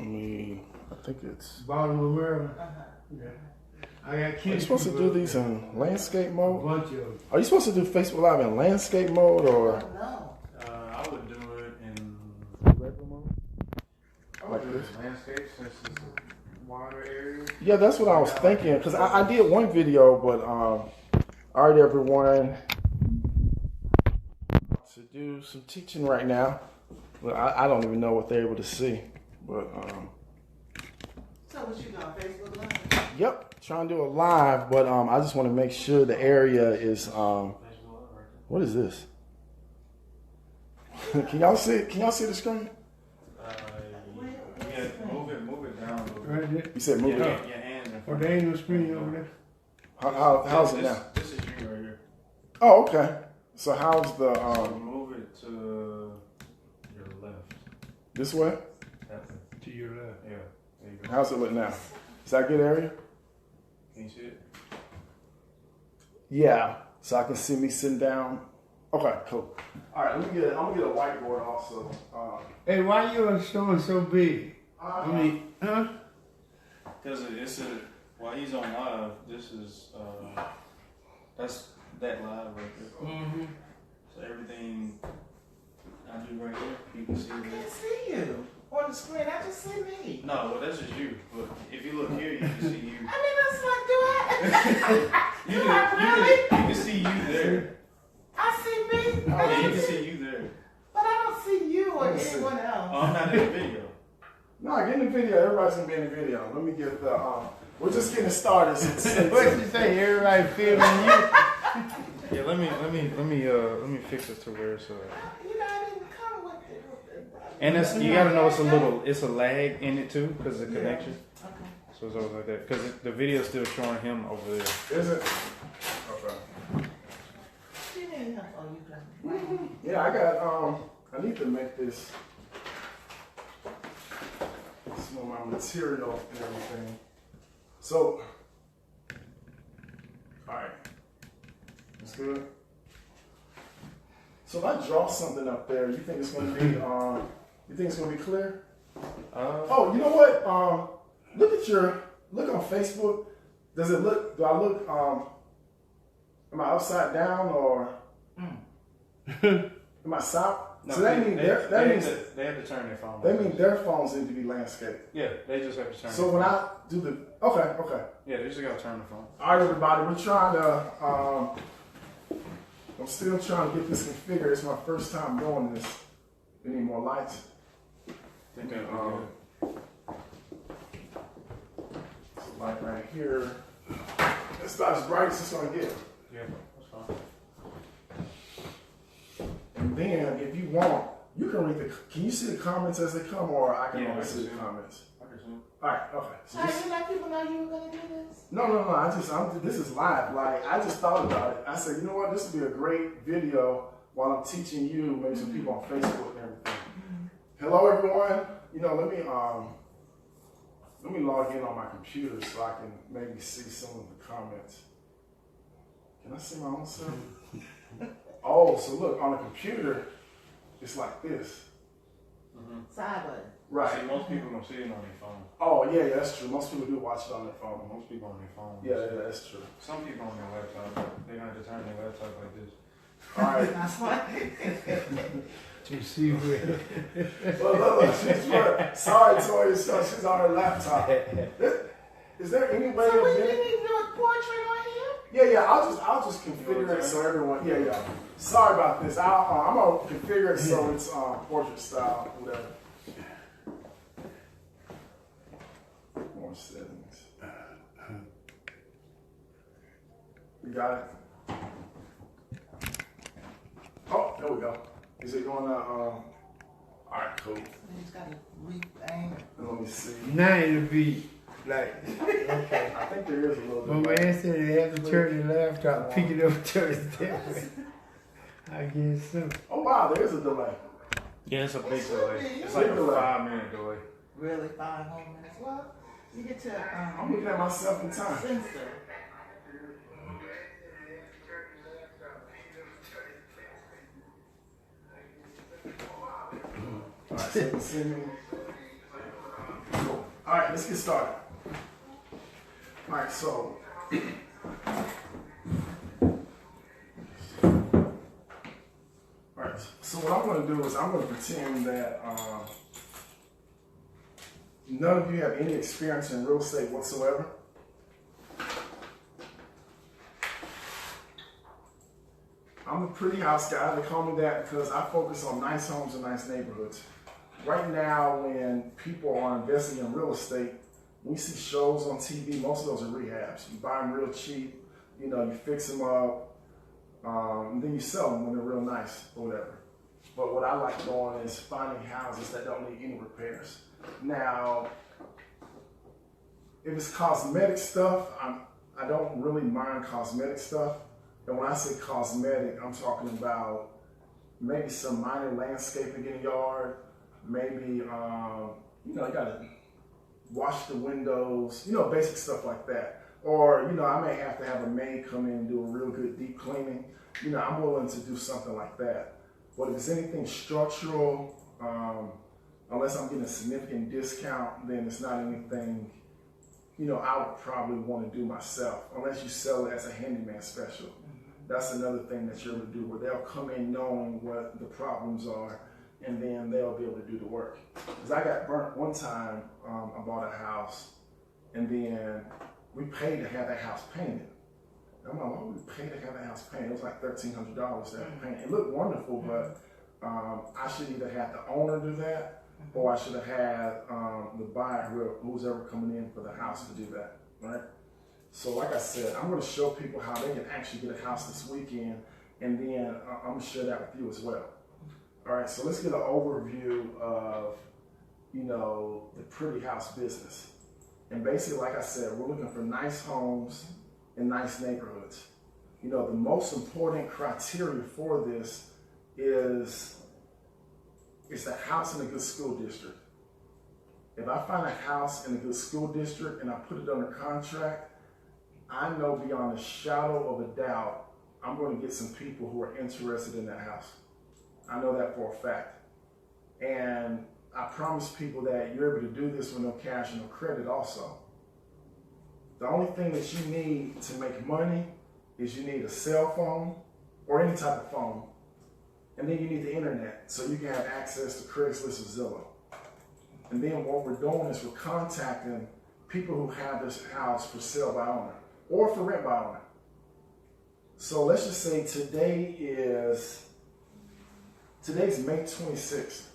I think it's Baltimore, Maryland. Yeah. I got kids. Are you supposed to do these in landscape mode? A bunch of them. Are you supposed to do Facebook Live in landscape mode or? No. I would do it in Regular mode? like this landscape since it's a wider area. Yeah, that's what I was thinking. Because I did one video, but all right, everyone. To do some teaching right now. Well, I don't even know what they're able to see, but So what you got, Facebook Live? yep, trying to do a live, but I just want to make sure the area is what is this? Can y'all see it? Can y'all see the screen? Yeah, move it down a little bit. Right there. You said move it. Your hand in Oh, front. there ain't no screen over there. How's it now? This is you right here. Oh, okay. So how's the So move it to your left. this way? That way. To your left. Yeah. There you go. How's it look now? Is that a good area? Can you see it? Yeah. So I can see me sitting down. Okay, cool. All right, I'm gonna get a whiteboard also. Hey, why you showing so big? I mean, huh? Because it's a while he's on live. This is that's that live right there. Mm-hmm. So everything I do right here, you can see I it. can't see you on the screen. I just see me. No, well that's just you. But if you look here, you can see you. I mean, that's like, do I? You Do I really? can see you there. I see me. Yeah, you can see you there. But I don't see you or Let me see. anyone else. Oh, I'm not in the video. No, get in the video. Everybody's gonna be in the video. Let me get the. We're just getting started. What you say? Everybody filming you? Yeah, let me fix it to where it's You know, I didn't come with it. and it's you gotta know it's a lag in it too because of the connection. Okay. So it's always like that because the video's still showing him over there. Is it? Okay. You need help. Oh, you got me. Yeah, I got. I need to make this. Some of my material and everything. So. All right. That's good. So if I draw something up there, you think it's gonna be? You think it's gonna be clear? Oh, you know what? Look on Facebook. Does it look? Do I look? Am I upside down or am I south? No, So that means they have to turn their phone. that means their phones need to be landscape. Yeah, they just have to turn. So when I do the okay. Yeah, they just gotta turn the phone. All right, everybody, we're trying to. I'm still trying to get this configured. It's my first time doing this. We need more lights. Think And, that light right here. It's not as bright as it's gonna get. yeah, that's fine. And then, if you want, you can read the. Can you see the comments as they come, or I can Yeah, only I see can the see them. comments? I can see. All right, okay. So How just- you let people know you were going to do this? No. This is live. Like I just thought about it. I said, you know what? This would be a great video while I'm teaching you, maybe some people on Facebook and everything. Hello, everyone. You know, let me log in on my computer so I can maybe see some of the comments. Can I see my own self? Oh, so look on the computer, it's like this. Side button. Right. See, most people don't see it on their phone. Oh yeah, that's true. Most people do watch it on their phone. Most people on their phone. Yeah, that's true. Some people on their laptop, they have to turn their laptop like this. All right. That's why. To see where. Look, sorry, Toya, so she's on her laptop. Is there any way So of we getting? didn't even do a portrait on here? Yeah. I'll just configure it so everyone. Yeah. Sorry about this. I'm gonna configure it so it's portrait style, whatever. More settings. You got it. Oh, there we go. Is it going to? All right, cool. You just got to re-aim. Let me see. Now it'll be like, okay. I think there is a little My bit. man said they have to turn the laptop, pick it up, turn it that way. I guess so. Oh wow, there is a delay. Yeah, it's a big delay. It's Big like a delay. 5-minute delay. Really 5 whole minutes. Well, you get to I'm looking at myself in time. censor. All right, so you can see me. All right, let's get started. All right, so what I'm going to do is I'm going to pretend that none of you have any experience in real estate whatsoever. I'm a pretty house guy. They call me that because I focus on nice homes and nice neighborhoods. Right now, when people are investing in real estate, we see shows on TV. Most of those are rehabs. You buy them real cheap, you know, you fix them up, and then you sell them when they're real nice or whatever. But what I like doing is finding houses that don't need any repairs. Now, if it's cosmetic stuff, I don't really mind cosmetic stuff. And when I say cosmetic, I'm talking about maybe some minor landscaping in the yard, maybe, you know, you gotta wash the windows, you know, basic stuff like that. Or, you know, I may have to have a maid come in and do a real good deep cleaning. You know, I'm willing to do something like that. But if it's anything structural, unless I'm getting a significant discount, then it's not anything, you know, I would probably want to do myself, unless you sell it as a handyman special. That's another thing that you're able to do, where they'll come in knowing what the problems are, and then they'll be able to do the work. Because I got burnt one time, I bought a house, and then we paid to have that house painted. I'm like, why would we pay to have that house painted? It was like $1,300 to have it painted. It looked wonderful, but I should either have the owner do that, or I should have had the buyer, who's ever coming in for the house, to do that, right? So like I said, I'm going to show people how they can actually get a house this weekend, and then I'm going to share that with you as well. All right, so let's get an overview of, you know, the pretty house business. And basically, like I said, we're looking for nice homes in nice neighborhoods. You know, the most important criteria for this is the house in a good school district. If I find a house in a good school district and I put it under contract, I know beyond a shadow of a doubt, I'm going to get some people who are interested in that house. I know that for a fact. And I promise people that you're able to do this with no cash and no credit also. The only thing that you need to make money is you need a cell phone or any type of phone. And then you need the internet so you can have access to Craigslist or Zillow. And then what we're doing is we're contacting people who have this house for sale by owner or for rent by owner. So let's just say today's May 26th.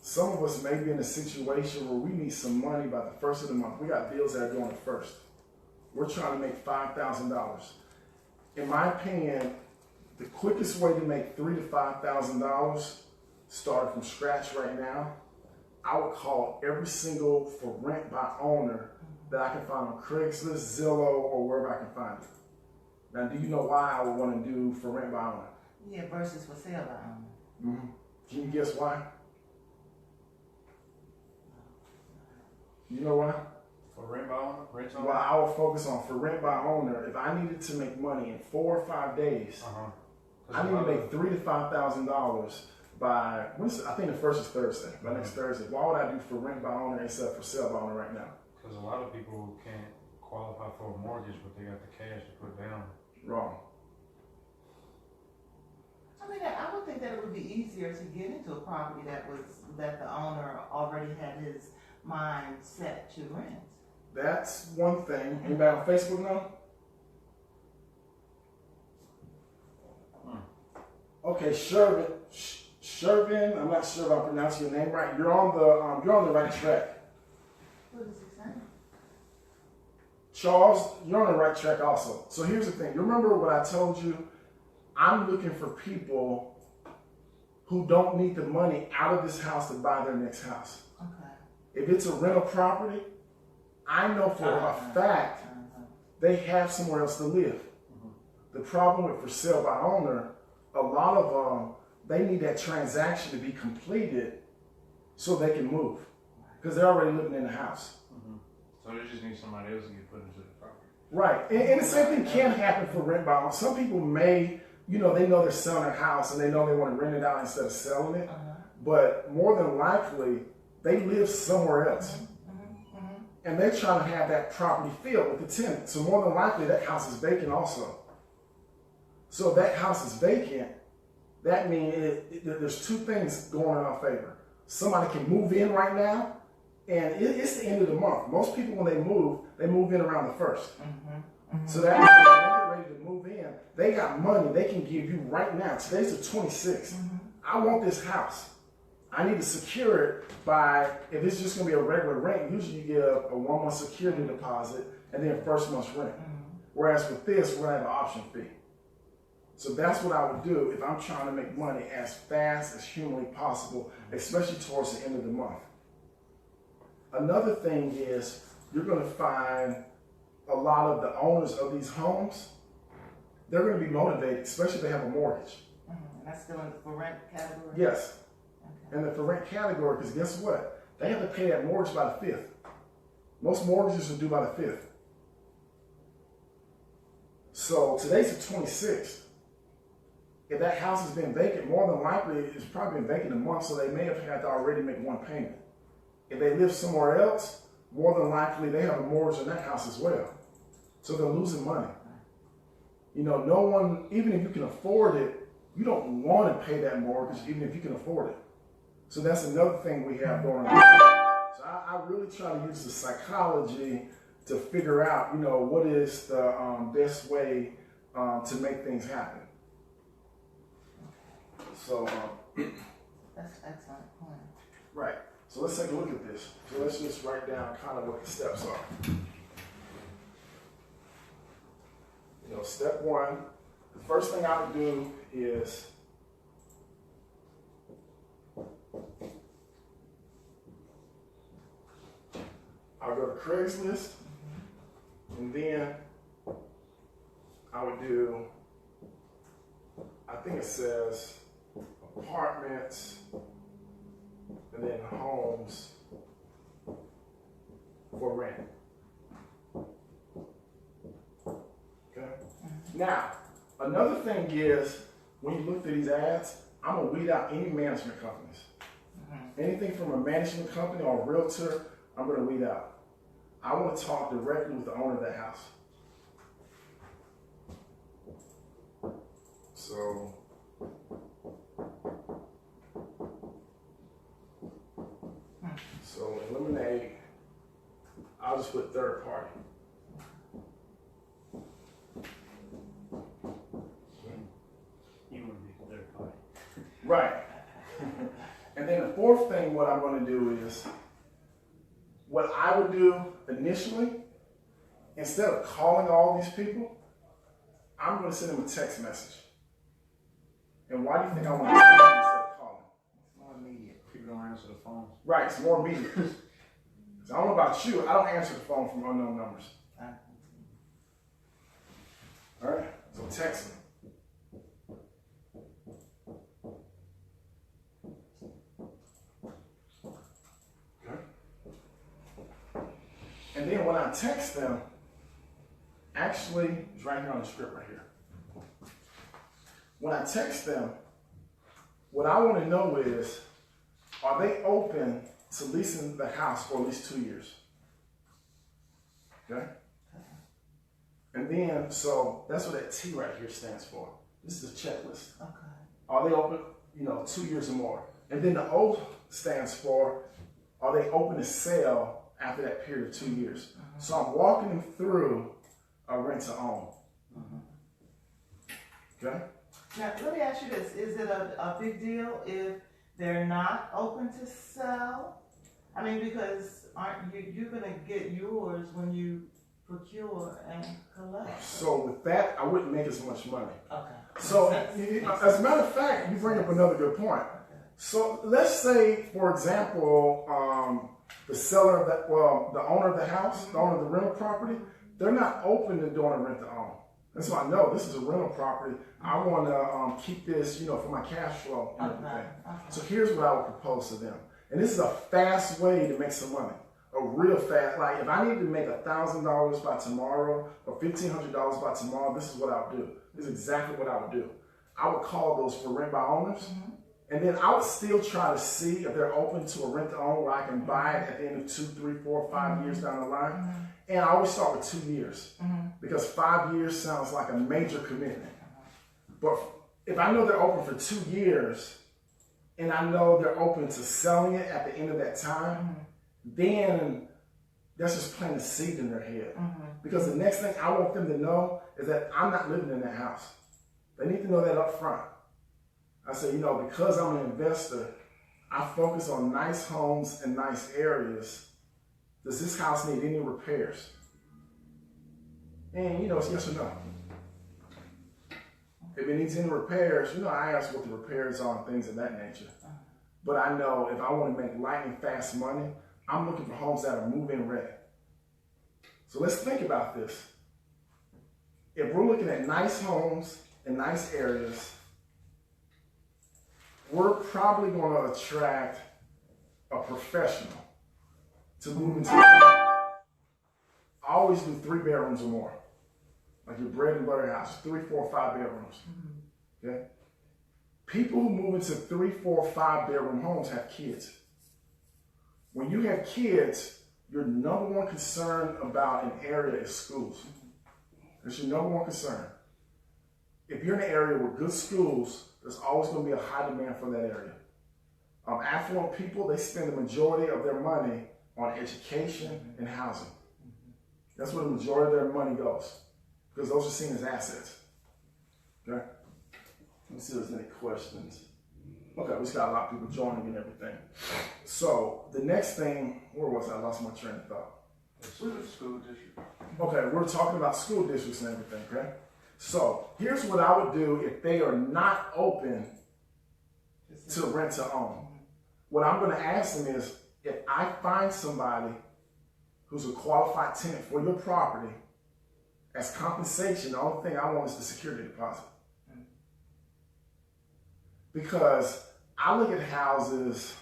Some of us may be in a situation where we need some money by the first of the month. We got bills that are due on the first. We're trying to make $5,000. In my opinion, the quickest way to make $3,000 to $5,000, starting from scratch right now, I would call every single for rent by owner that I can find on Craigslist, Zillow, or wherever I can find it. Now, do you know why I would want to do for rent by owner? Yeah, versus for sale by owner. Can you guess why? You know why? For rent by owner? Rent owner? Well, I would focus on for rent by owner. If I needed to make money in 4 or 5 days, I need to make $3,000 to $5,000 by, I think the first is Thursday, by next Thursday. Why would I do for rent by owner instead of for sale by owner right now? Because a lot of people can't qualify for a mortgage, but they got the cash to put down. Wrong. I mean, I would think that it would be easier to get into a property that the owner already had his mind set to rent. That's one thing. Anybody on Facebook now? Okay, Shervin, I'm not sure if I'm pronouncing your name right. You're on the right track. What is he saying? Charles, you're on the right track also. So here's the thing. You remember what I told you? I'm looking for people who don't need the money out of this house to buy their next house. Okay. If it's a rental property, I know for a fact they have somewhere else to live. The problem with for sale by owner, a lot of them, they need that transaction to be completed so they can move because they're already living in the house. So they just need somebody else to get put into the property. Right. And the same thing can happen for rent by owner. Some people may, you know, they know they're selling their house and they know they want to rent it out instead of selling it. But more than likely, they live somewhere else. and they're trying to have that property filled with the tenant. So more than likely that house is vacant also. So if that house is vacant, that means there's two things going in our favor. Somebody can move in right now, and it's the end of the month. Most people, when they move in around the 1st. So that means when they get ready to move in, they got money they can give you right now. Today's the 26th. I want this house. I need to secure it by, if it's just going to be a regular rent, usually you get a 1 month security deposit and then first month's rent. Whereas with this, we're going to have an option fee. So that's what I would do if I'm trying to make money as fast as humanly possible, especially towards the end of the month. Another thing is you're going to find a lot of the owners of these homes, they're going to be motivated, especially if they have a mortgage. And that's still in the for rent category? Yes. Okay. In the for rent category, because guess what? They have to pay that mortgage by the 5th. Most mortgages are due by the 5th. So today's the 26th. If that house has been vacant, more than likely it's probably been vacant a month, so they may have had to already make one payment. If they live somewhere else, more than likely they have a mortgage on that house as well. So they're losing money. You know, no one, even if you can afford it, you don't want to pay that mortgage even if you can afford it. So that's another thing we have going on. So I really try to use the psychology to figure out, you know, what is the best way to make things happen. So That's an excellent point. right. So let's take a look at this. So let's just write down kind of what the steps are. You know, step one, the first thing I would do is I'll go to Craigslist, and then I would do, I think it says apartments, and then homes for rent. Okay? Now, another thing is, when you look at these ads, I'm going to weed out any management companies. Anything from a management company or a realtor, I'm going to weed out. I want to talk directly with the owner of that house. So, eliminate, I'll just put third party. You want to be third party. Right. And then the fourth thing, what I'm going to do is, what I would do initially, instead of calling all these people, I'm going to send them a text message. And why do you think I want to text them instead of calling? It's more immediate. People don't answer the phone. Right, it's more immediate. So I don't know about you, I don't answer the phone from unknown numbers. All right, so text them. And then when I text them, actually, it's right here on the script right here. When I text them, what I want to know is, are they open to leasing the house for at least 2 years? Okay? And then, so that's what that T right here stands for. This is a checklist. Okay. Are they open, 2 years or more? And then the O stands for, are they open to sell after that period of 2 years? So I'm walking them through a rent to own. Okay? Now, let me ask you this. Is it a big deal if they're not open to sell? I mean, because aren't you're going to get yours when you procure and collect? So with that, I wouldn't make as much money. Okay. So as a matter of fact, you bring up another good point. Okay. So let's say, for example, the seller of that, well, the owner of the house, the owner of the rental property, they're not open to doing a rent to own. And so I know this is a rental property. I want to keep this, for my cash flow and everything. Okay. So here's what I would propose to them. And this is a fast way to make some money. A real fast, like if I need to make $1,000 by tomorrow or $1,500 by tomorrow, this is what I would do. This is exactly what I would do. I would call those for rent by owners, And then I would still try to see if they're open to a rent to own where I can buy it at the end of 2, 3, 4, 5 years down the line. And I always start with 2 years because 5 years sounds like a major commitment. But if I know they're open for 2 years and I know they're open to selling it at the end of that time, then that's just planting a seed in their head. Because the next thing I want them to know is that I'm not living in that house. They need to know that up front. I say, you know, because I'm an investor, I focus on nice homes and nice areas. Does this house need any repairs? And, you know, it's yes or no. If it needs any repairs, you know, I ask what the repairs are and things of that nature. But I know if I want to make lightning fast money, I'm looking for homes that are move-in ready. So let's think about this. If we're looking at nice homes in nice areas, we're probably going to attract a professional to move into. I always do 3 bedrooms or more, like your bread and butter house, 3, 4, 5 bedrooms. Okay, people who move into 3, 4, 5 bedroom homes have kids. When you have kids, your number one concern about an area is schools. That's your number one concern. If you're in an area with good schools, there's always going to be a high demand for that area. Affluent people, they spend the majority of their money on education and housing. That's where the majority of their money goes, because those are seen as assets. Okay? Let me see if there's any questions. Okay, we just got a lot of people joining and everything. So the next thing, where was I? I lost my train of thought. School district. Okay, we're talking about school districts and everything, okay? So here's what I would do if they are not open to rent to own. What I'm going to ask them is, if I find somebody who's a qualified tenant for your property, as compensation, the only thing I want is the security deposit. Because I look at houses,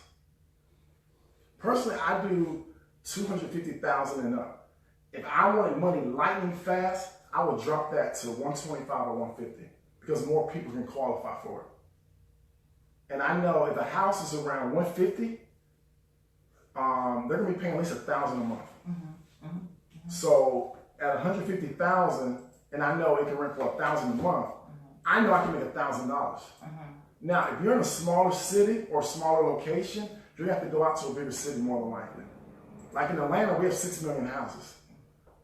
personally I do $250,000 and up. If I wanted money lightning fast, I would drop that to $125 or $150 because more people can qualify for it. And I know if a house is around $150, they're gonna be paying at least $1,000 a month. So at $150,000, and I know it can rent for $1,000 a month, I know I can make $1,000. Now, if you're in a smaller city or smaller location, you have to go out to a bigger city more than likely. Like in Atlanta, we have 6 million houses.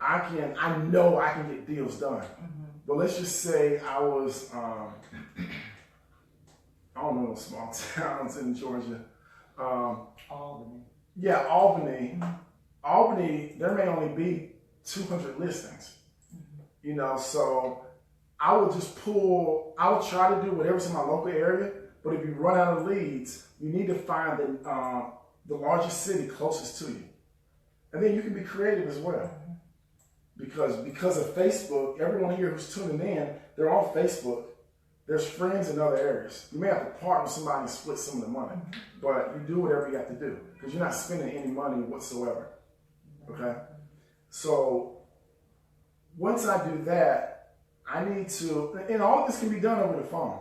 I know I can get deals done. But let's just say I was, I don't know, small towns in Georgia. Albany. Yeah, Albany. Albany, there may only be 200 listings. You know, so I would try to do whatever's in my local area, but if you run out of leads, you need to find the largest city closest to you. And then you can be creative as well. Because of Facebook, everyone here who's tuning in, they're on Facebook. There's friends in other areas. You may have to partner with somebody and split some of the money, but you do whatever you have to do because you're not spending any money whatsoever. Okay? So once I do that, I need to, and all of this can be done over the phone.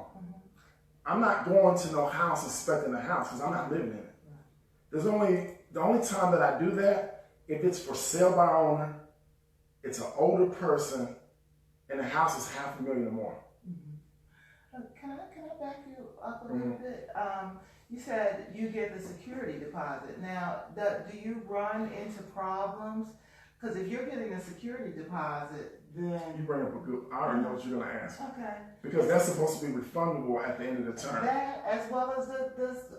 I'm not going to no house inspecting the house because I'm not living in it. The only time that I do that, if it's for sale by owner, it's an older person, and the house is $500,000 or more. Can I back you up a little bit? You said you get the security deposit. Now, do you run into problems? Because if you're getting a security deposit, then... You bring up a good... I already know what you're going to ask. Okay. Because that's supposed to be refundable at the end of the term. That, as well as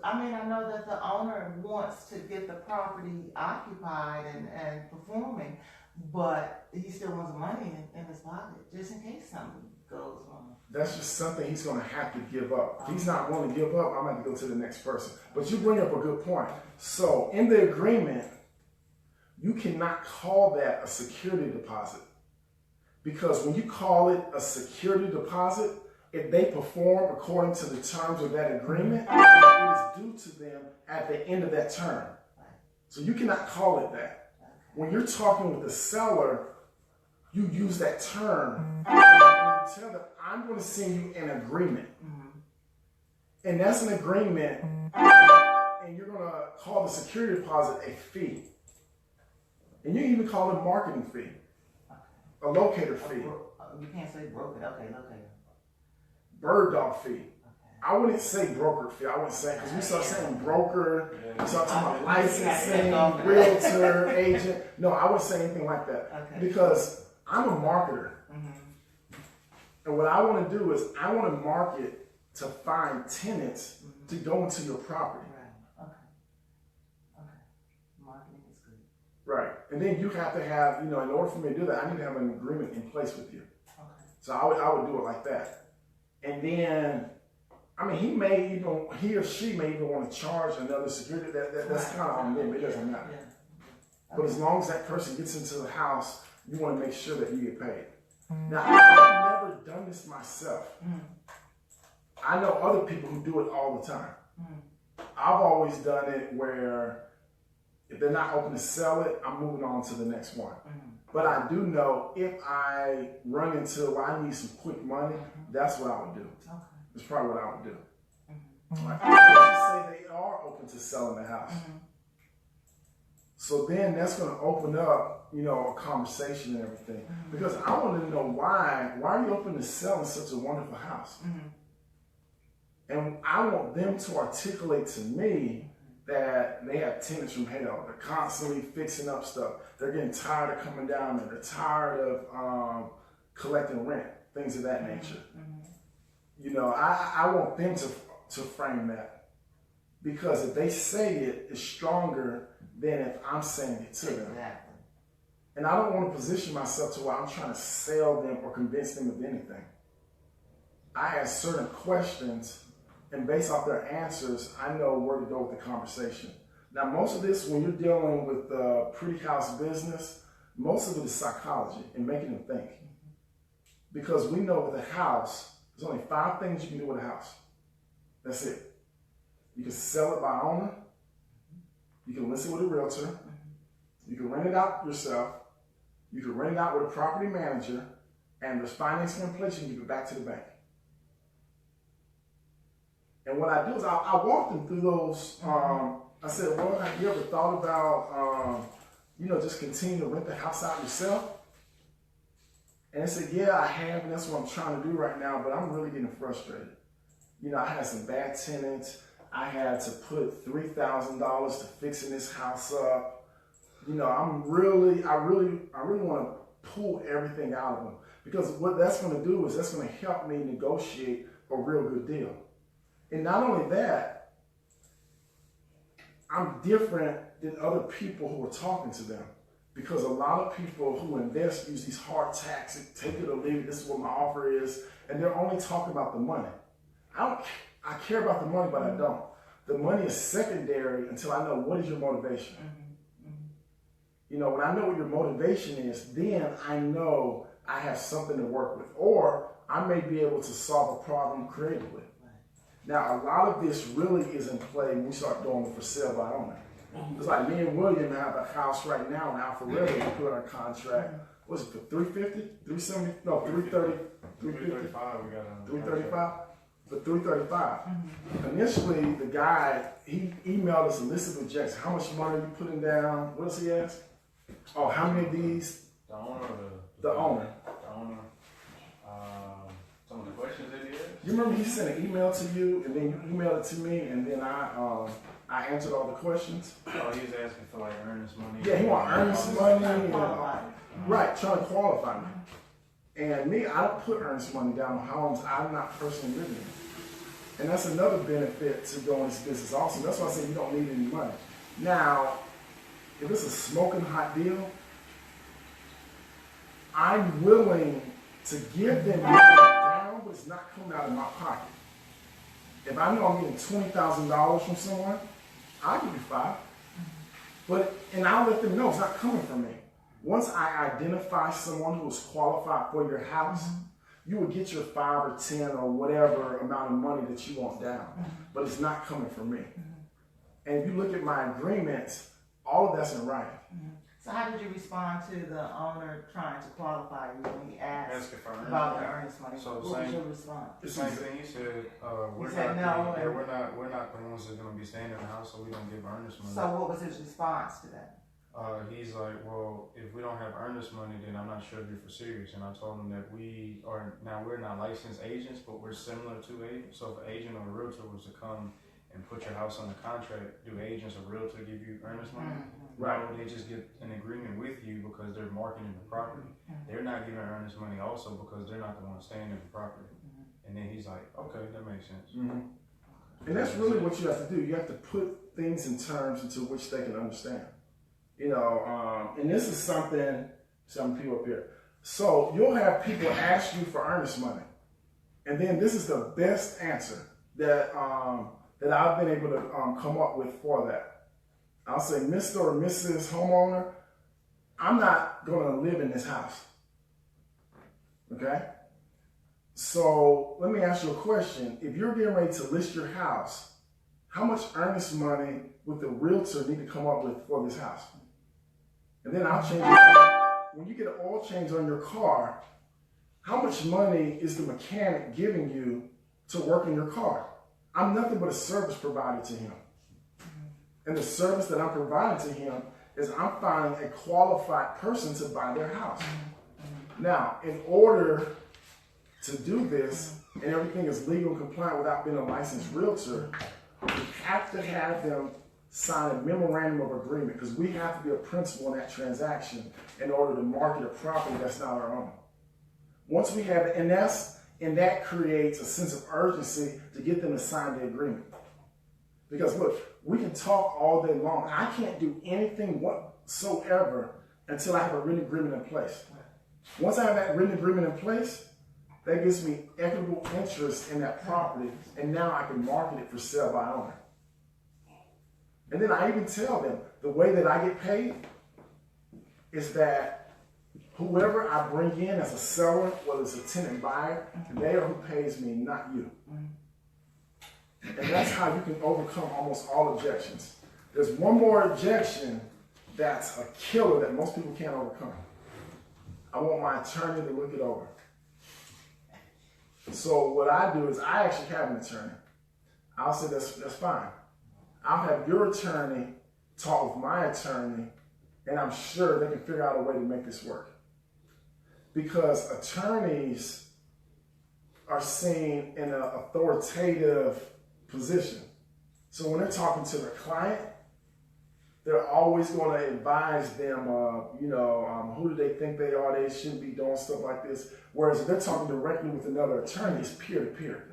I know that the owner wants to get the property occupied and performing, but he still wants money in his pocket, just in case something goes wrong. That's just something he's going to have to give up. If he's not willing to give up, I'm going to have to go to the next person. But you bring up a good point. So in the agreement, you cannot call that a security deposit. Because when you call it a security deposit, if they perform according to the terms of that agreement, it is due to them at the end of that term. So you cannot call it that. When you're talking with the seller, you use that term. And you tell them, I'm going to send you an agreement. And that's an agreement, and you're going to call the security deposit a fee. And you can even call it a marketing fee, a locator fee. You can't say broker. Okay, locator. Bird dog fee. I wouldn't say broker fee. I wouldn't say, because we start saying broker, we start talking about licensing, realtor, agent. No, I wouldn't say anything like that. Okay. Because I'm a marketer. Mm-hmm. And what I want to do is I want to market to find tenants to go into your property. Right. Okay. Marketing is good. Right. And then you have to have, in order for me to do that, I need to have an agreement in place with you. Okay. So I would do it like that. And then, he or she may even want to charge another security. That's kind of on them. It doesn't matter. Yeah. But as long as that person gets into the house, you want to make sure that you get paid. Now, I've never done this myself. I know other people who do it all the time. I've always done it where if they're not open to sell it, I'm moving on to the next one. But I do know if I run into where I need some quick money, that's what I would do. Okay. It's probably what I would do. Like, let's say they are open to selling the house. So then that's going to open up, a conversation and everything. Because I want to know why are you open to selling such a wonderful house? And I want them to articulate to me that they have tenants from hell. They're constantly fixing up stuff. They're getting tired of coming down there. They're tired of collecting rent, things of that nature. I want them to frame that. Because if they say it, it's stronger than if I'm saying it to them. Exactly. And I don't want to position myself to where I'm trying to sell them or convince them of anything. I ask certain questions, and based off their answers, I know where to go with the conversation. Now, most of this, when you're dealing with pretty house business, most of it is psychology and making them think. Because we know with a house, there's only 5 things you can do with a house. That's it. You can sell it by owner. You can list it with a realtor. You can rent it out yourself. You can rent it out with a property manager. And there's financing in place, you can give it back to the bank. And what I do is I walk them through those. I said, well, have you ever thought about, just continue to rent the house out yourself? And they said, yeah, I have, and that's what I'm trying to do right now, but I'm really getting frustrated. I had some bad tenants. I had to put $3,000 to fixing this house up. I really want to pull everything out of them, because what that's going to do is that's going to help me negotiate a real good deal. And not only that, I'm different than other people who are talking to them, because a lot of people who invest use these hard tactics, take it or leave it, this is what my offer is, and they're only talking about the money. I care about the money, but I don't. The money is secondary until I know what is your motivation. When I know what your motivation is, then I know I have something to work with, or I may be able to solve a problem creatively. Now, a lot of this really is in play when we start doing the for sale by owner. It's like me and William have a house right now in Alpharetta we put on a contract. What's it for, 350, 370? No, 330, 335 we got on. 335? For 335. Initially, the guy, he emailed us a list of objections. How much money are you putting down? What else he asked? Oh, how many of these? The owner or the owner? The owner. Some of the questions that he asked. You remember he sent an email to you, and then you emailed it to me, and then I answered all the questions. Oh, he was asking for like earnest money. Yeah, he want earnest money. Right, trying to qualify me. And me, I don't put earnest money down on homes I'm not personally living in. And that's another benefit to going into business also. That's why I say you don't need any money. Now, if it's a smoking hot deal, I'm willing to give them money down, but it's not coming out of my pocket. If I know I'm getting $20,000 from someone, I'll give you $5. And I'll let them know it's not coming from me. Once I identify someone who is qualified for your house, you will get your 5 or 10 or whatever amount of money that you want down. But it's not coming from me. And if you look at my agreements, all of that's in writing. So how did you respond to the owner trying to qualify you when he asked Asking for about the earnest money. earnest money? So What was same- your response? The same thing he said. We're said not. no, The, and- we're not the ones that are gonna be staying in the house, so we don't give earnest money. So what was his response to that? He's like, well, if we don't have earnest money, then I'm not sure if you're for serious. And I told him that we're not licensed agents, but we're similar to agents. So if an agent or a realtor was to come and put your house under contract, do agents or realtor give you earnest money? Right. No, they just get an agreement with you because they're marketing the property. They're not giving earnest money also because they're not the one staying in the property. And then he's like, okay, that makes sense. And that's really what you have to do. You have to put things in terms into which they can understand. You know, and this is something, some people up here. So you'll have people ask you for earnest money. And then this is the best answer that that I've been able to come up with for that. I'll say, Mr. or Mrs. Homeowner, I'm not going to live in this house. Okay? So let me ask you a question. If you're getting ready to list your house, how much earnest money would the realtor need to come up with for this house? And then I'll change it. When you get an oil change on your car, how much money is the mechanic giving you to work in your car? I'm nothing but a service provider to him. And the service that I'm providing to him is I'm finding a qualified person to buy their house. Now, in order to do this, and everything is legal and compliant without being a licensed realtor, we have to have them sign a memorandum of agreement because we have to be a principal in that transaction in order to market a property that's not our own. Once we have it, and that creates a sense of urgency to get them to sign the agreement. Because look, we can talk all day long. I can't do anything whatsoever until I have a written agreement in place. Once I have that written agreement in place, that gives me equitable interest in that property, and now I can market it for sale by owner. And then I even tell them the way that I get paid is that whoever I bring in as a seller, whether it's a tenant buyer, they are who pays me, not you. And that's how you can overcome almost all objections. There's one more objection that's a killer that most people can't overcome. I want my attorney to look it over. So what I do is I actually have an attorney. I'll say that's fine. I'll have your attorney talk with my attorney, and I'm sure they can figure out a way to make this work. Because attorneys are seen in an authoritative position. So when they're talking to their client, they're always going to advise them, who do they think they are? They shouldn't be doing stuff like this. Whereas if they're talking directly with another attorney, it's peer-to-peer.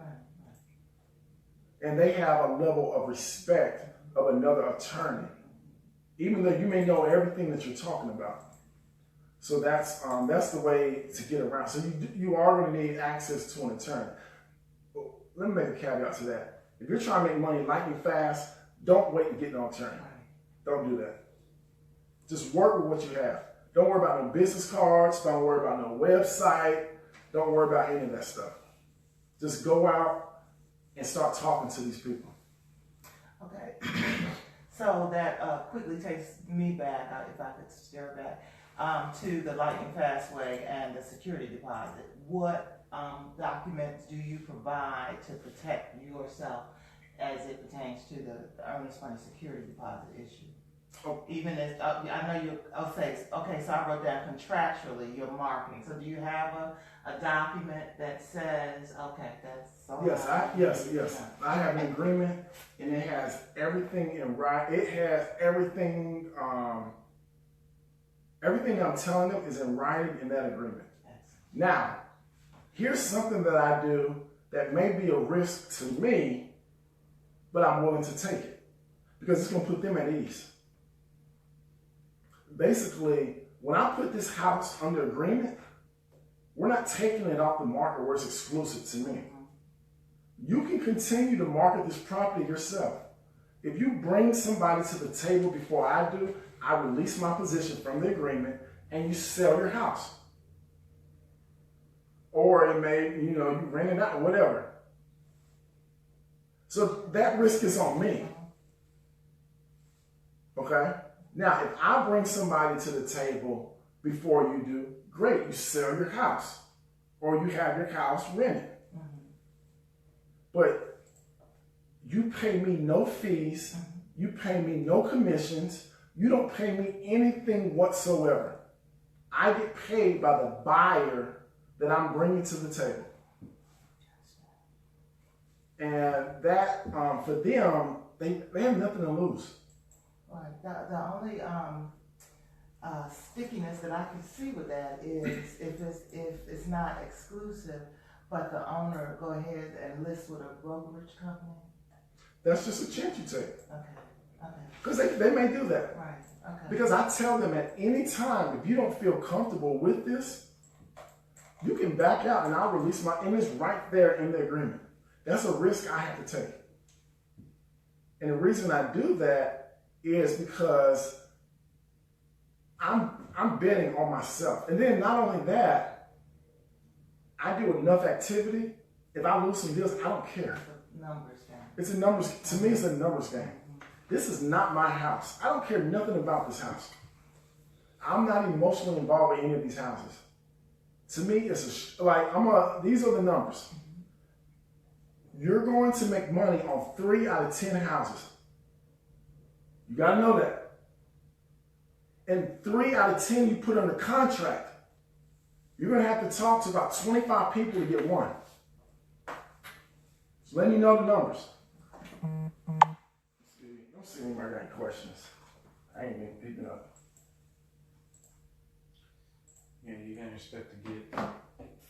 And they have a level of respect of another attorney, even though you may know everything that you're talking about. So that's the way to get around. So you are going to need access to an attorney. Let me make a caveat to that. If you're trying to make money lightning fast, don't wait to get an attorney. Don't do that. Just work with what you have. Don't worry about no business cards. Don't worry about no website. Don't worry about any of that stuff. Just go out and start talking to these people. Okay. So that quickly takes me back, if I could steer back, to the lightning fast way and the security deposit. What documents do you provide to protect yourself as it pertains to the earnest money security deposit issue? Oh. Even as, I know you, okay, so I wrote down contractually your marketing. So do you have a document that says, okay, that's so. Yes. I have an agreement, and it has everything in writing. It has everything, everything I'm telling them is in writing in that agreement. Now, here's something that I do that may be a risk to me, but I'm willing to take it because it's going to put them at ease. Basically, when I put this house under agreement, we're not taking it off the market where it's exclusive to me. You can continue to market this property yourself. If you bring somebody to the table before I do, I release my position from the agreement and you sell your house. Or it may, you rent it out, whatever. So that risk is on me. Okay? Now, if I bring somebody to the table before you do, great, you sell your house or you have your house rented. But you pay me no fees, you pay me no commissions, you don't pay me anything whatsoever. I get paid by the buyer that I'm bringing to the table. And that, for them, they have nothing to lose. Right. The only stickiness that I can see with that is if it's not exclusive, but the owner go ahead and list with a brokerage company. That's just a chance you take. Okay. Because they may do that. Right. Okay. Because I tell them at any time, if you don't feel comfortable with this, you can back out and I'll release my image right there in the agreement. That's a risk I have to take. And the reason I do that is because I'm betting on myself. And then not only that, I do enough activity. If I lose some deals, I don't care. It's a numbers game. It's a numbers, to me, it's a numbers game. This is not my house. I don't care nothing about this house. I'm not emotionally involved with any of these houses. To me, it's these are the numbers. You're going to make money on 3 out of 10 houses. You got to know that. And 3 out of 10 you put under contract. You're going to have to talk to about 25 people to get one. So letting you know the numbers. Let's see if anybody got any questions. I ain't even picking up. Yeah, you can't expect to get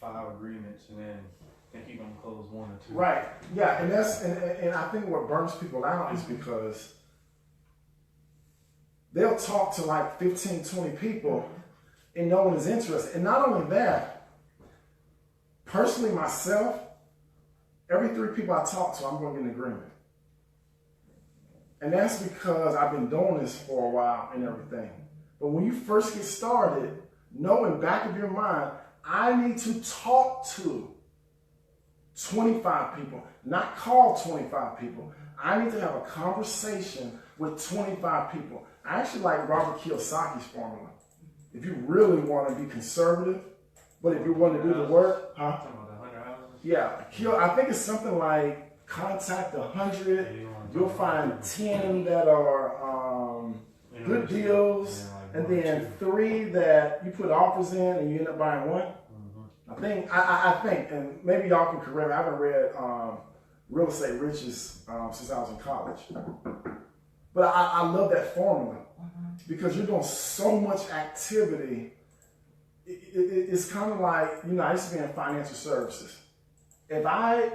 5 agreements and then think you're gonna close 1 or 2. Right. Yeah, and that's and I think what burns people out is because they'll talk to like 15, 20 people and no one is interested. And not only that, personally myself, every 3 people I talk to, I'm going to get an agreement. And that's because I've been doing this for a while and everything. But when you first get started, know in the back of your mind, I need to talk to 25 people, not call 25 people. I need to have a conversation with 25 people. I actually like Robert Kiyosaki's formula. If you really want to be conservative, but if you want to do the work, Talking about the 100 houses? Yeah, I think it's something like contact 100. You'll find 10 that are good deals, and then 3 that you put offers in and you end up buying 1. I think, and maybe y'all can correct me. I haven't read Real Estate Riches since I was in college. But I love that formula because you're doing so much activity. It's kind of like, I used to be in financial services. If I'm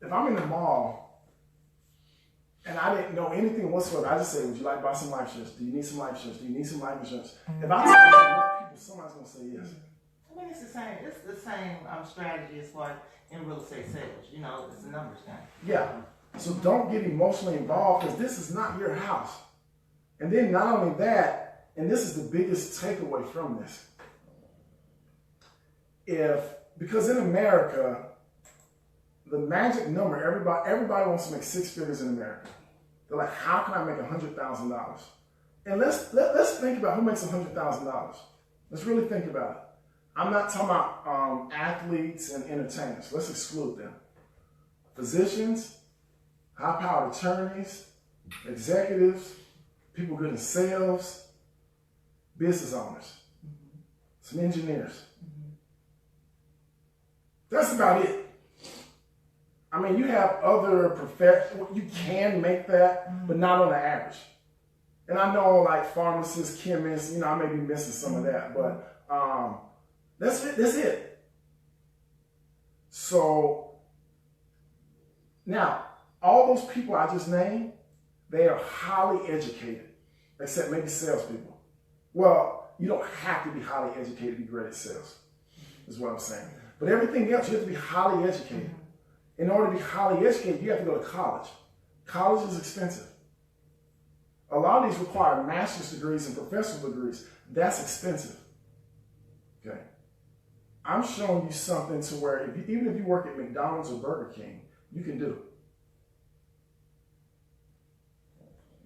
in the mall and I didn't know anything whatsoever, I just say, would you like to buy some life insurance? Do you need some life insurance? Do you need some life insurance? If I tell enough people, somebody's going to say yes. I mean, it's the same strategy as far as in real estate sales. It's a numbers game. Yeah. So don't get emotionally involved because this is not your house. And then not only that, and this is the biggest takeaway from this, because in America, the magic number, everybody wants to make 6 figures in America. They're like, how can I make $100,000? And let's think about who makes $100,000. Let's really think about it. I'm not talking about athletes and entertainers. Let's exclude them. Physicians, high-powered attorneys, executives, people good in sales, business owners, some engineers. That's about it. I mean, you have other professions, you can make that, but not on the average. And I know like pharmacists, chemists, I may be missing some of that, but that's it. So now, all those people I just named, they are highly educated, except maybe salespeople. Well, you don't have to be highly educated to be great at sales, is what I'm saying. But everything else, you have to be highly educated. In order to be highly educated, you have to go to college. College is expensive. A lot of these require master's degrees and professional degrees. That's expensive. Okay. I'm showing you something to where even if you work at McDonald's or Burger King, you can do it.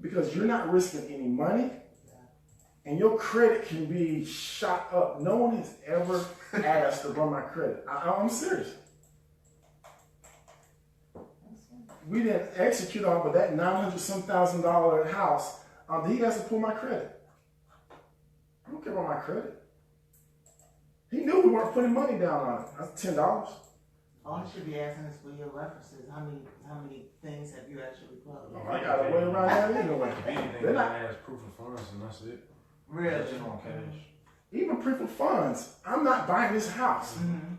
Because you're not risking any money, and your credit can be shot up. No one has ever asked to run my credit. I'm serious. We didn't execute on, but that $900-some-thousand house, he has to pull my credit. I don't care about my credit. He knew we weren't putting money down on it. That's $10. All I should be asking is for your references. How many things have you actually closed? I got a way around that anyway. Anything They're that not, has proof of funds and that's it. Really? Just on cash. even proof of funds. I'm not buying this house. Mm-hmm.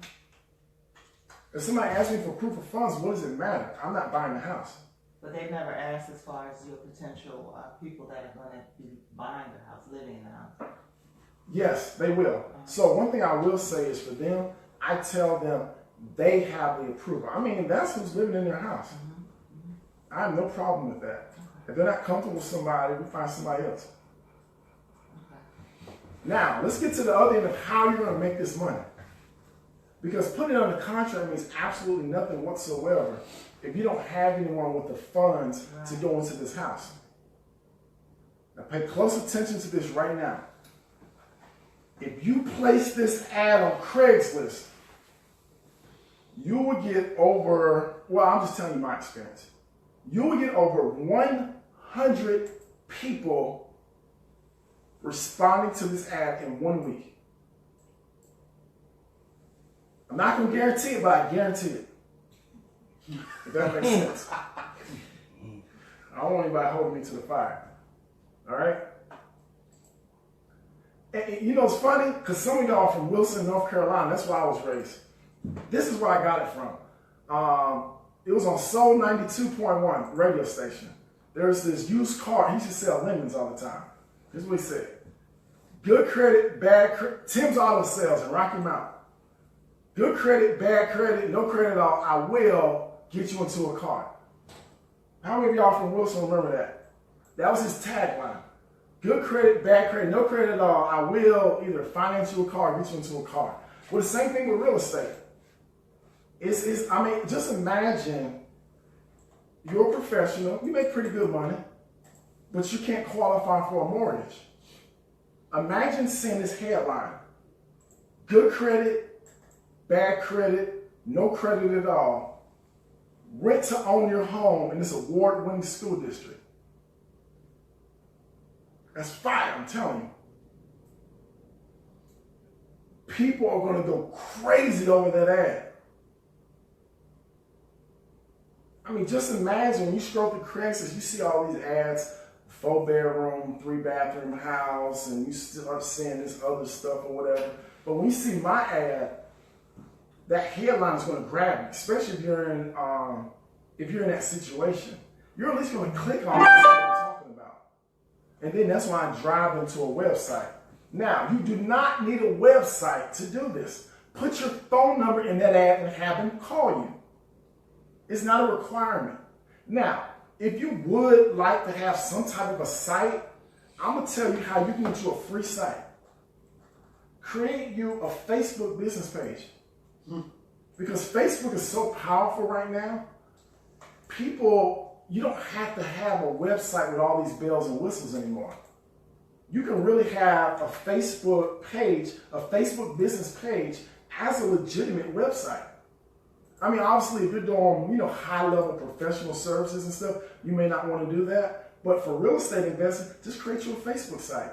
If somebody asks me for proof of funds, what does it matter? I'm not buying the house. But they've never asked as far as your potential people that are going to be buying the house, living in the house. Yes, they will. So one thing I will say is for them, I tell them they have the approval. I mean, that's who's living in their house. I have no problem with that. If they're not comfortable with somebody, we find somebody else. Now, let's get to the other end of how you're going to make this money. Because putting it under contract means absolutely nothing whatsoever if you don't have anyone with the funds to go into this house. Now, pay close attention to this right now. If you place this ad on Craigslist, you will get over, well, I'm just telling you my experience. You will get over 100 people responding to this ad in 1 week. I'm not going to guarantee it, but I guarantee it. If that makes sense. I don't want anybody holding me to the fire. All right? And you know, it's funny, because some of y'all are from Wilson, North Carolina. That's where I was raised. This is where I got it from. It was on Soul 92.1 radio station. There's this used car. He used to sell lemons all the time. This is what he said. Good credit, bad credit. Tim's Auto Sales in Rocky Mount. Good credit, bad credit, no credit at all. I will get you into a car. How many of y'all from Wilson remember that? That was his tagline. Good credit, bad credit, no credit at all. I will either finance you a car or get you into a car. Well, the same thing with real estate. I mean, just imagine you're a professional, you make pretty good money, but you can't qualify for a mortgage. Imagine seeing this headline. Good credit, bad credit, no credit at all. Rent to own your home in this award-winning school district. That's fire, I'm telling you. People are going to go crazy over that ad. I mean, just imagine when you scroll through Craigslist, you see all these ads, 4-bedroom, 3-bathroom house, and you start seeing this other stuff or whatever. But when you see my ad, that headline is going to grab you, especially if you're in that situation. You're at least going to click on it and see what I'm talking about. And then that's why I drive them to a website. Now, you do not need a website to do this. Put your phone number in that ad and have them call you. It's not a requirement. Now, if you would like to have some type of a site, I'm going to tell you how you can get you a free site. Create you a Facebook business page. Because Facebook is so powerful right now, you don't have to have a website with all these bells and whistles anymore. You can really have a Facebook page, a Facebook business page as a legitimate website. I mean, obviously, if you're doing, high-level professional services and stuff, you may not want to do that. But for real estate investing, just create you a Facebook site.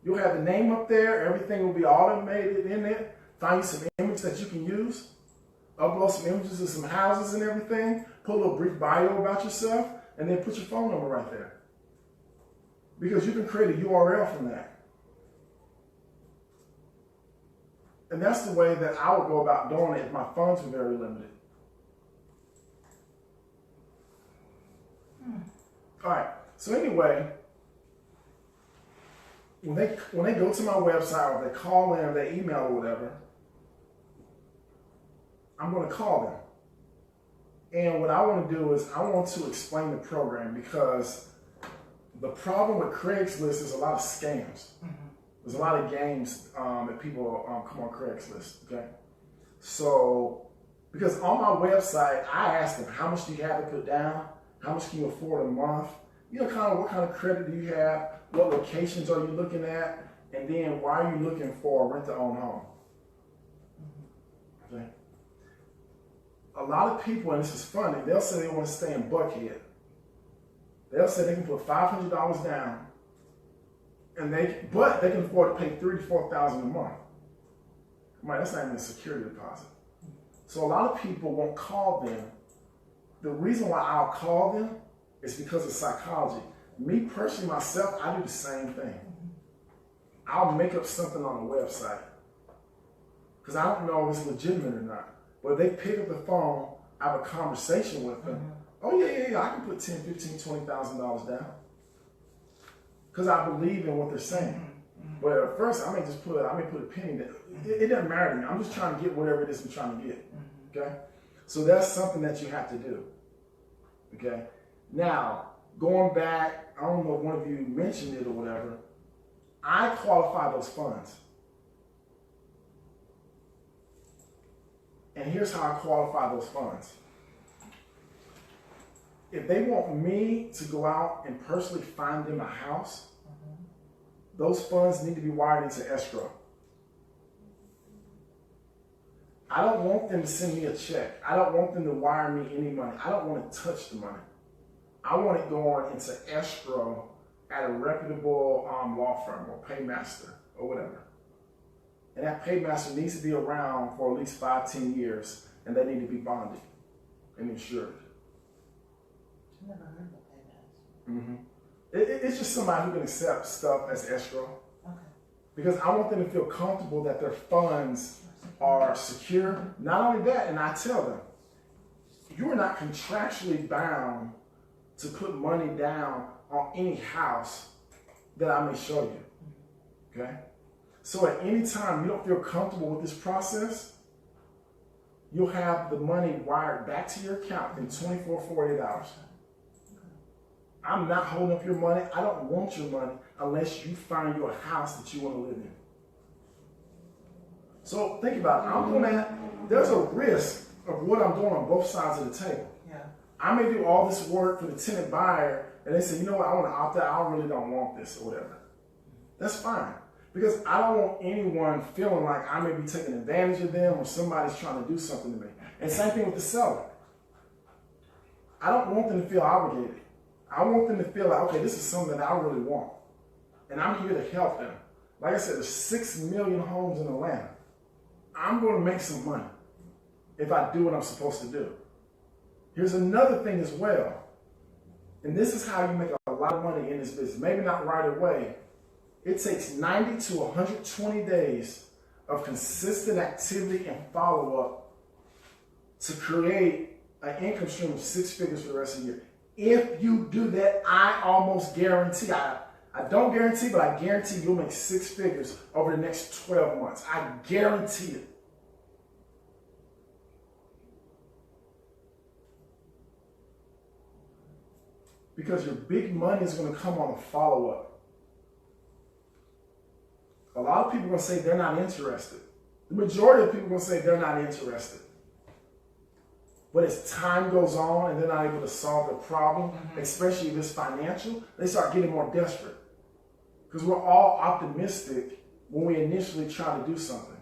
You'll have the name up there. Everything will be automated in there. Find you some images that you can use. Upload some images of some houses and everything. Put a little brief bio about yourself. And then put your phone number right there. Because you can create a URL from that. And that's the way that I would go about doing it if my funds were very limited. All right. So anyway, when they go to my website or they call in or they email or whatever, I'm going to call them. And what I want to do is I want to explain the program because the problem with Craigslist is a lot of scams. There's a lot of games that people come on Craigslist, okay? So, because on my website, I ask them, how much do you have to put down? How much can you afford a month? Kind of what kind of credit do you have? What locations are you looking at? And then why are you looking for a rent-to-own home? Okay. A lot of people, and this is funny, they'll say they want to stay in Buckhead. They'll say they can put $500 down, but they can afford to pay $3,000 to $4,000 a month. Man, that's not even a security deposit. So a lot of people won't call them. The reason why I'll call them is because of psychology. Me personally, myself, I do the same thing. I'll make up something on a website because I don't know if it's legitimate or not. But they pick up the phone, I have a conversation with them. Oh yeah, I can put $10,000, $15,000, $20,000 down because I believe in what they're saying. But at first, I may put a penny down. It doesn't matter to me. I'm just trying to get whatever it is I'm trying to get. Okay, so that's something that you have to do. Okay, now going back, I don't know if one of you mentioned it or whatever. I qualify those funds. And here's how I qualify those funds. If they want me to go out and personally find them a house, those funds need to be wired into escrow. I don't want them to send me a check. I don't want them to wire me any money. I don't want to touch the money. I want it going into escrow at a reputable law firm or paymaster or whatever. And that paymaster needs to be around for at least 5-10 years, and they need to be bonded and insured. I've never heard of paymaster. It's just somebody who can accept stuff as escrow. Okay. Because I want them to feel comfortable that their funds are secure. Not only that, and I tell them, you are not contractually bound to put money down on any house that I may show you. Okay? So at any time you don't feel comfortable with this process, you'll have the money wired back to your account in 24, 48 hours. I'm not holding up your money. I don't want your money unless you find you a house that you want to live in. So think about it. I'm doing that. There's a risk of what I'm doing on both sides of the table. Yeah. I may do all this work for the tenant buyer, and they say, you know what, I want to opt out. I really don't want this or whatever. That's fine. Because I don't want anyone feeling like I may be taking advantage of them or somebody's trying to do something to me. And same thing with the seller. I don't want them to feel obligated. I want them to feel like, okay, this is something that I really want. And I'm here to help them. Like I said, there's 6 million homes in Atlanta. I'm going to make some money if I do what I'm supposed to do. Here's another thing as well. And this is how you make a lot of money in this business. Maybe not right away. It takes 90 to 120 days of consistent activity and follow-up to create an income stream of 6 figures for the rest of the year. If you do that, I almost guarantee, I don't guarantee, but I guarantee you'll make 6 figures over the next 12 months. I guarantee it. Because your big money is going to come on a follow-up. A lot of people are going to say they're not interested. The majority of people are going to say they're not interested. But as time goes on and they're not able to solve the problem, especially if it's financial, they start getting more desperate. Because we're all optimistic when we initially try to do something.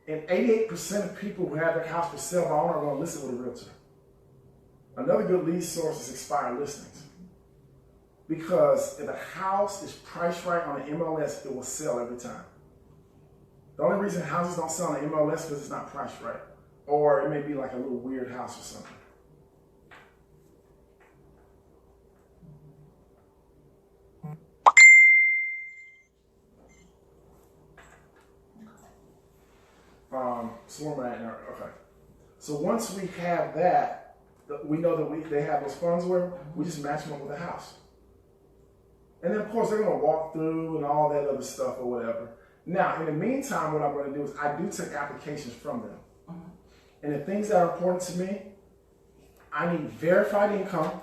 And 88% of people who have their house for sale by owner are going to listen with a realtor. Another good lead source is expired listings. Because if a house is priced right on the MLS, it will sell every time. The only reason houses don't sell on the MLS is because it's not priced right. Or it may be like a little weird house or something. So where am I at now? Okay. So once we have that, we know that they have those funds where we just match them up with a house. And then of course they're going to walk through and all that other stuff or whatever. Now, in the meantime, what I'm going to do is I do take applications from them. And the things that are important to me, I need verified income,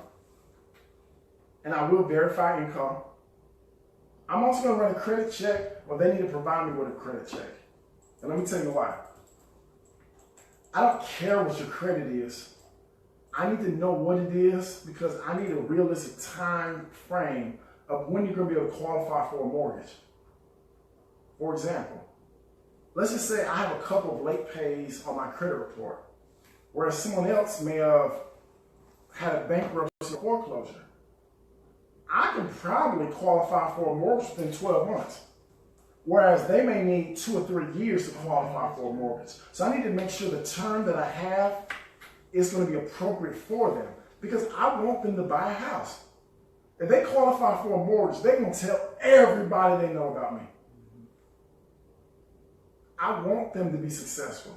and I will verify income. I'm also going to run a credit check, or they need to provide me with a credit check. And let me tell you why. I don't care what your credit is. I need to know what it is because I need a realistic time frame of when you're going to be able to qualify for a mortgage. For example, let's just say I have a couple of late pays on my credit report, whereas someone else may have had a bankruptcy or foreclosure. I can probably qualify for a mortgage within 12 months, whereas they may need 2 or 3 years to qualify for a mortgage. So I need to make sure the term that I have is going to be appropriate for them, because I want them to buy a house. If they qualify for a mortgage, they're going to tell everybody they know about me. I want them to be successful.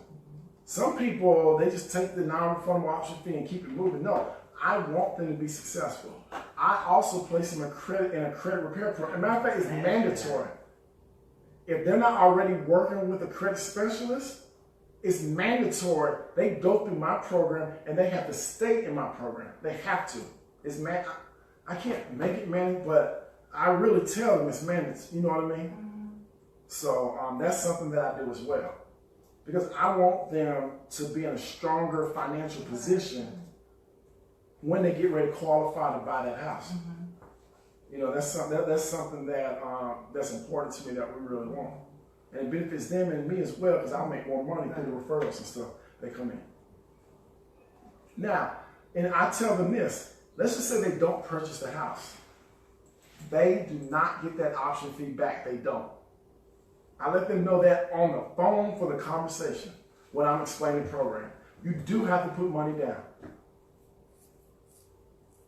Some people, they just take the non-refundable option fee and keep it moving. No, I want them to be successful. I also place them in a credit repair program. As a matter of fact, it's mandatory. If they're not already working with a credit specialist, it's mandatory. They go through my program and they have to stay in my program. They have to. It's I can't make it mandatory, but I really tell them it's mandatory. You know what I mean? So that's something that I do as well, because I want them to be in a stronger financial position when they get ready to qualify to buy that house. You know, that's something that that's important to me, that we really want. And it benefits them and me as well, because I'll make more money through the referrals and stuff that come in. Now, and I tell them this, let's just say they don't purchase the house. They do not get that option fee back. They don't. I let them know that on the phone for the conversation when I'm explaining the program. You do have to put money down.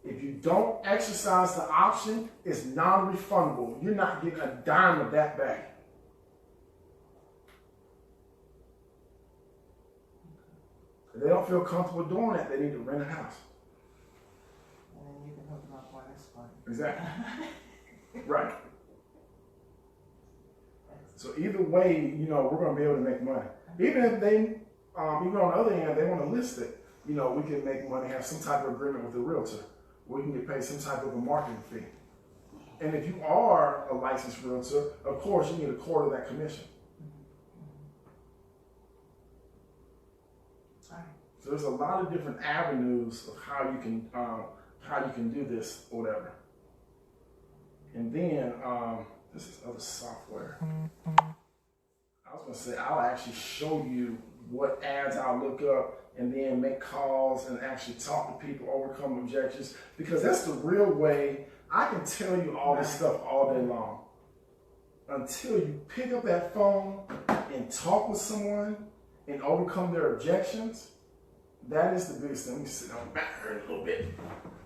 If you don't exercise the option, it's non-refundable. You're not getting a dime of that back. If they don't feel comfortable doing that, they need to rent a house. And then you can hook them up on this one. Exactly. Right. So either way, you know, we're going to be able to make money. Even if they, even on the other hand, they want to list it, you know, we can make money, have some type of agreement with the realtor. We can get paid some type of a marketing fee. And if you are a licensed realtor, of course, you need a quarter of that commission. So there's a lot of different avenues of how you can do this or whatever. And then this is other software. I was gonna say I'll actually show you what ads I'll look up and then make calls and actually talk to people, overcome objections, because that's the real way. I can tell you all this stuff all day long until you pick up that phone and talk with someone and overcome their objections. That is the biggest thing. Let me sit on the back here a little bit.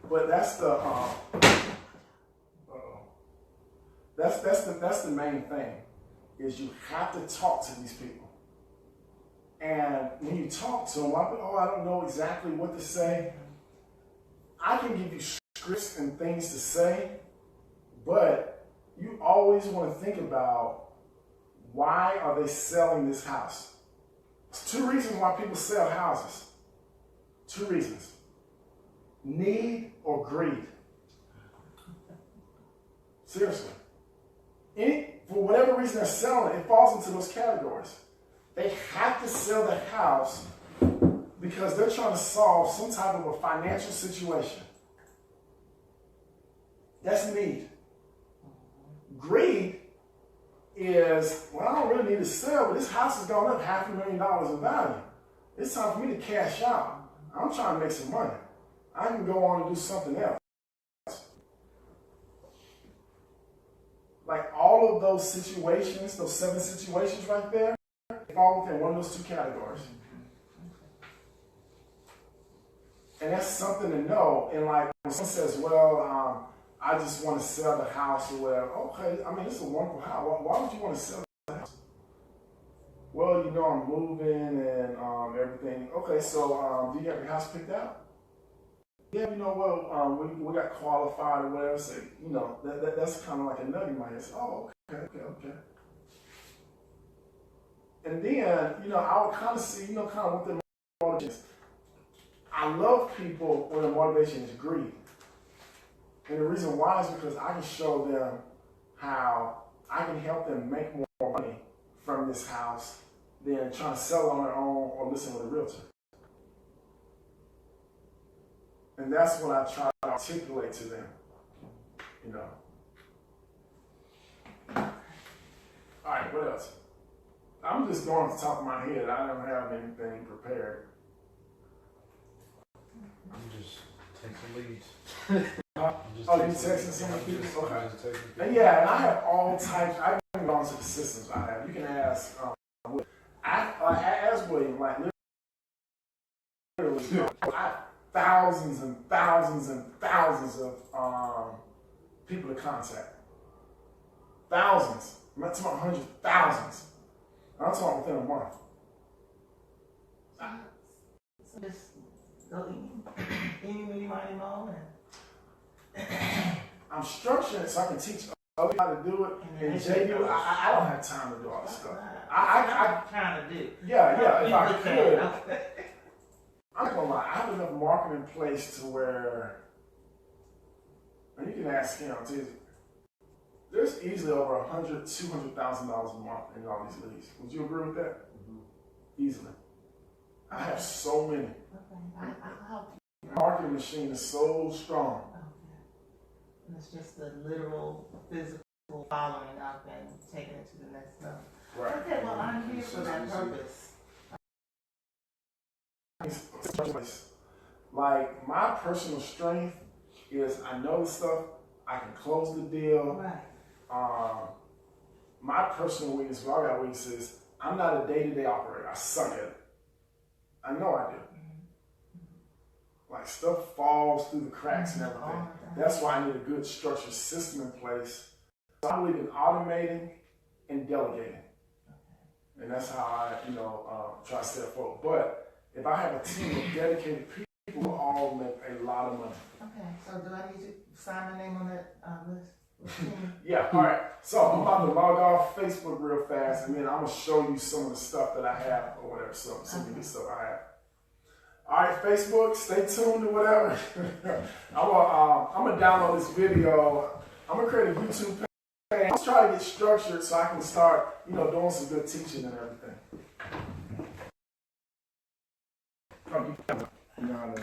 But that's the that's the main thing, is you have to talk to these people. And when you talk to them, I don't know exactly what to say. I can give you scripts and things to say, but you always want to think about, why are they selling this house? There's 2 reasons why people sell houses. 2 reasons: need or greed. Seriously. For whatever reason they're selling it, it falls into those categories. They have to sell the house because they're trying to solve some type of a financial situation. That's need. Greed is, well, I don't really need to sell, but this house has gone up $500,000 in value. It's time for me to cash out. I'm trying to make some money. I can go on and do something else. Like all of those situations, those 7 situations right there, fall within one of those 2 categories. And that's something to know. And like when someone says, well, I just want to sell the house or whatever. Okay, I mean, it's a wonderful house. Why would you want to sell the house? Well, you know, I'm moving and everything. Okay, so do you have your house picked out? Yeah, you know, well, we got qualified or whatever. So, you know, that's kind of like a nugget in my head. Oh, okay. And then, you know, I would kind of see, you know, kind of what their motivation is. I love people when their motivation is greed. And the reason why is because I can show them how I can help them make more money from this house than trying to sell on their own or listen with a realtor. And that's what I try to articulate to them, you know. All right, what else? I'm just going off the top of my head. I don't have anything prepared. I'm just taking leads. Oh, you texting some people? Okay. I'm just taking And yeah, and I have all types. I can go into the systems I have. You can ask. I ask William, like literally, I have thousands and thousands and thousands of people to contact. Thousands. I'm not talking about hundreds, thousands. I'm talking within a month. So just go eeny, meeny, miny, moe, and I'm structuring it so I can teach other people how to do it. And JD, I don't have time to do all this stuff. I'm trying to do. Yeah, if I You could. okay. I'm not gonna lie, I have enough marketing in place to where, and you can ask him too, there's easily over $100,000, $200,000 a month in all these leads. Would you agree with that? Mm-hmm. Easily. I have so many. Okay, I'll help you. The marketing machine is so strong. Okay. And it's just the literal, physical following up and taking it to the next level. Right. Okay, well, I'm here for that purpose. Like, my personal strength is I know the stuff, I can close the deal. Right. My personal weakness, well, I got weaknesses, I'm not a day-to-day operator. I suck at it. I know I do. Like, stuff falls through the cracks and everything. That's why I need a good structured system in place. So I believe in automating and delegating. And that's how I, try to stay afloat. But if I have a team of dedicated people, we'll all make a lot of money. Okay, so do I need to sign my name on that list? Yeah, all right. So I'm about to log off Facebook real fast, and then I'm gonna show you some of the stuff that I have or whatever. Some of the stuff I have. All right, Facebook, stay tuned or whatever. I'm gonna download this video. I'm gonna create a YouTube page. I'm trying to get structured so I can start, doing some good teaching and everything. No.